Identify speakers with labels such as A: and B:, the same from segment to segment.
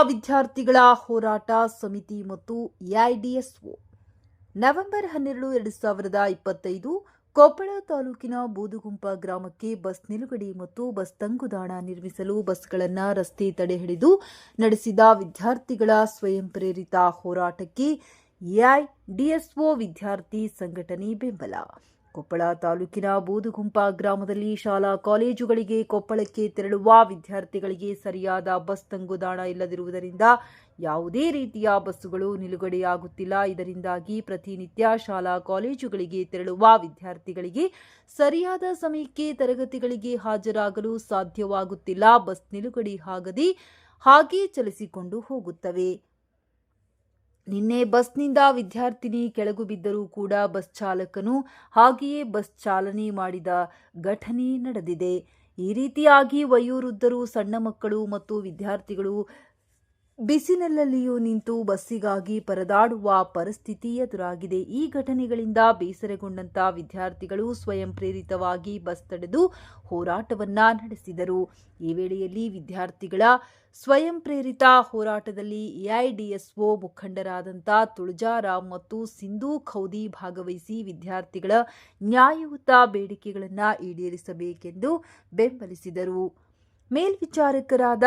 A: ವಿದ್ಯಾರ್ಥಿಗಳ ಹೋರಾಟ ಸಮಿತಿ ಮತ್ತು ಎಐಡಿಎಸ್ಒ ನವೆಂಬರ್ 12, 2025 ಕೊಪ್ಪಳ ತಾಲೂಕಿನ ಬೂದುಗುಂಪ ಗ್ರಾಮಕ್ಕೆ ಬಸ್ ನಿಲುಗಡೆ ಮತ್ತು ಬಸ್ ತಂಗುದಾಣ ನಿರ್ಮಿಸಲು ಬಸ್ಗಳನ್ನು ರಸ್ತೆ ತಡೆ ಹಿಡಿದು ನಡೆಸಿದ ವಿದ್ಯಾರ್ಥಿಗಳ ಸ್ವಯಂ ಪ್ರೇರಿತ ಹೋರಾಟಕ್ಕೆ ಎಐಡಿಎಸ್ಒ ವಿದ್ಯಾರ್ಥಿ ಸಂಘಟನೆ ಬೆಂಬಲ. ಕೊಪ್ಪಳ ತಾಲೂಕಿನ ಬೂದುಗುಂಪ ಗ್ರಾಮದಲ್ಲಿ ಶಾಲಾ ಕಾಲೇಜುಗಳಿಗೆ ಕೊಪ್ಪಳಕ್ಕೆ ತೆರಳುವ ವಿದ್ಯಾರ್ಥಿಗಳಿಗೆ ಸರಿಯಾದ ಬಸ್ ತಂಗುದಾಣ ಇಲ್ಲದಿರುವುದರಿಂದ ಯಾವುದೇ ರೀತಿಯ ಬಸ್ಸುಗಳು ನಿಲುಗಡೆಯಾಗುತ್ತಿಲ್ಲ. ಇದರಿಂದಾಗಿ ಪ್ರತಿನಿತ್ಯ ಶಾಲಾ ಕಾಲೇಜುಗಳಿಗೆ ತೆರಳುವ ವಿದ್ಯಾರ್ಥಿಗಳಿಗೆ ಸರಿಯಾದ ಸಮಯಕ್ಕೆ ತರಗತಿಗಳಿಗೆ ಹಾಜರಾಗಲು ಸಾಧ್ಯವಾಗುತ್ತಿಲ್ಲ. ಬಸ್ ನಿಲುಗಡೆಯಾಗದೆ ಹಾಗೆ ಚಲಿಸಿಕೊಂಡು ಹೋಗುತ್ತವೆ. ನಿನ್ನೆ ಬಸ್ನಿಂದ ವಿದ್ಯಾರ್ಥಿನಿ ಕೆಳಗೂ ಬಿದ್ದರೂ ಕೂಡ ಬಸ್ ಚಾಲಕನು ಹಾಗೆಯೇ ಬಸ್ ಚಾಲನೆ ಮಾಡಿದ ಘಟನೆ ನಡೆದಿದೆ. ಈ ರೀತಿಯಾಗಿ ವಯೋವೃದ್ಧರು, ಸಣ್ಣ ಮಕ್ಕಳು ಮತ್ತು ವಿದ್ಯಾರ್ಥಿಗಳು ಬಿಸಿಲಿನಲ್ಲಿಯೂ ನಿಂತು ಬಸ್ಸಿಗಾಗಿ ಪರದಾಡುವ ಪರಿಸ್ಥಿತಿ ಎದುರಾಗಿದೆ. ಈ ಘಟನೆಗಳಿಂದ ಬೇಸರಗೊಂಡಂತ ವಿದ್ಯಾರ್ಥಿಗಳು ಸ್ವಯಂ ಪ್ರೇರಿತವಾಗಿ ಬಸ್ ತಡೆದು ಹೋರಾಟವನ್ನ ನಡೆಸಿದರು. ಈ ವೇಳೆಯಲ್ಲಿ ವಿದ್ಯಾರ್ಥಿಗಳ ಸ್ವಯಂ ಪ್ರೇರಿತ ಹೋರಾಟದಲ್ಲಿ ಎಐಡಿಎಸ್ಒ ಮುಖಂಡರಾದಂಥ ತುಳಜಾರಾಮ್ ಮತ್ತು ಸಿಂಧು ಖೌದಿ ಭಾಗವಹಿಸಿ ವಿದ್ಯಾರ್ಥಿಗಳ ನ್ಯಾಯಯುತ ಬೇಡಿಕೆಗಳನ್ನು ಈಡೇರಿಸಬೇಕೆಂದು ಬೆಂಬಲಿಸಿದರು. ಮೇಲ್ವಿಚಾರಕರಾದ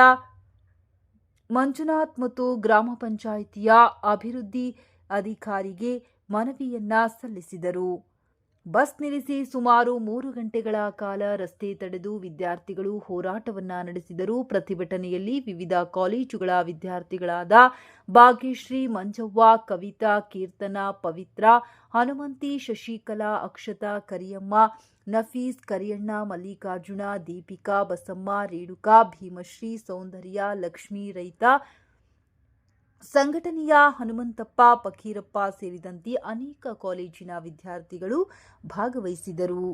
A: ಮಂಜುನಾಥ್ ಮತ್ತು ಗ್ರಾಮ ಪಂಚಾಯಿತಿಯ ಅಭಿವೃದ್ಧಿ ಅಧಿಕಾರಿಗೆ ಮನವಿಯನ್ನ ಸಲ್ಲಿಸಿದರು. ಬಸ್ ನಿಲ್ಲಿಸಿ ಸುಮಾರು 3 ಗಂಟೆಗಳ ಕಾಲ ರಸ್ತೆ ತಡೆದು ವಿದ್ಯಾರ್ಥಿಗಳು ಹೋರಾಟವನ್ನ ನಡೆಸಿದರು. ಪ್ರತಿಭಟನೆಯಲ್ಲಿ ವಿವಿಧ ಕಾಲೇಜುಗಳ ವಿದ್ಯಾರ್ಥಿಗಳಾದ ಭಾಗ್ಯಶ್ರೀ, ಮಂಜವ್ವ, ಕವಿತಾ, ಕೀರ್ತನ, ಪವಿತ್ರ, ಹನುಮಂತಿ, ಶಶಿಕಲಾ, ಅಕ್ಷತಾ, ಕರಿಯಮ್ಮ, ನಫೀಸ್, ಕರಿಯಣ್ಣ, ಮಲ್ಲಿಕಾರ್ಜುನ, ದೀಪಿಕಾ, ಬಸಮ್ಮ, ರೇಣುಕಾ, ಭೀಮಶ್ರೀ, ಸೌಂದರ್ಯ, ಲಕ್ಷ್ಮೀ, ರೈತ ಸಂಘಟನೆಯ ಹನುಮಂತಪ್ಪ, ಫಕೀರಪ್ಪ ಸೇರಿದಂತೆ ಅನೇಕ ಕಾಲೇಜಿನ ವಿದ್ಯಾರ್ಥಿಗಳು ಭಾಗವಹಿಸಿದರು.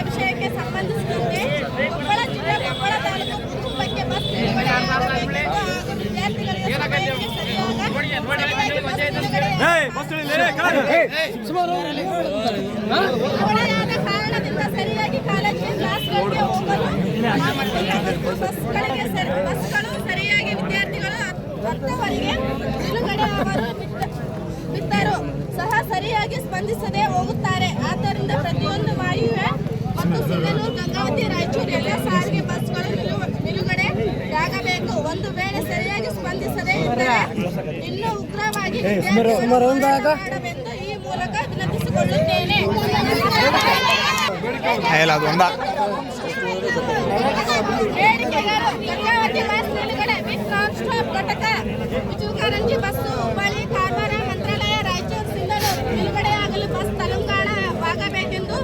B: ವಿಷಯಕ್ಕೆ ಸಂಬಂಧಿಸಿದಂತೆ ಕೊಪ್ಪಳ ಜಿಲ್ಲೆ ಕೊಪ್ಪಳ ತಾಲೂಕು ಬೂದುಗುಂಪಕ್ಕೆ ಬಸ್ ಕಾರಣದಿಂದ ಸರಿಯಾಗಿ ಕಾಲೇಜಿಗೆ ಕ್ಲಾಸ್ಗಳಿಗೆ ಹೋಗಲು ಬಸ್ಗಳು ಸರಿಯಾಗಿ ವಿದ್ಯಾರ್ಥಿಗಳು 10ವರೆಗೆ ನಿಲುಗಡೆ ಅವರು ಬಿಟ್ಟರು ಸಹ ಸರಿಯಾಗಿ ಸ್ಪಂದಿಸದೆ ಹೋಗುತ್ತಾರೆ. ಆದ್ದರಿಂದ ಪ್ರತಿಯೊಂದು ವಾಯುವ್ಯ ಮತ್ತು ಸಿಂಧನೂರು, ಗಂಗಾವತಿ, ರಾಯಚೂರು ಎಲ್ಲ ಸಾರಿಗೆ ಬಸ್ಗಳು ನಿಲುಗಡೆಯಾಗಬೇಕು. ಒಂದು ವೇಳೆ ಸರಿಯಾಗಿ ಸ್ಪಂದಿಸದೆ ಇದ್ದರೆ ಇನ್ನೂ ಉಗ್ರವಾಗಿ ಮಾಡಬೇಕೆಂದು ಈ ಮೂಲಕ ವಿನಂತಿಸಿಕೊಳ್ಳುತ್ತೇನೆ. ಬೇಡಿಕೆಗಳು: ಗಂಗಾವತಿ ಬಸ್ ನಿಲುಗಡೆ ವಿತ್ ನಾನ್ ಸ್ಟಾಪ್ ಘಟಕ, ವಿಜುಕಾರಂಜಿ ಬಸ್ಸು, ಹುಬ್ಬಳ್ಳಿ, ಕಾರವಾರ, ಮಂತ್ರಾಲಯ, ರಾಯಚೂರು, ಸಿಂಧನೂರು ನಿಲುಗಡೆಯಾಗಲು ಬಸ್ ತೆಲಂಗಾಣ ಆಗಬೇಕೆಂದು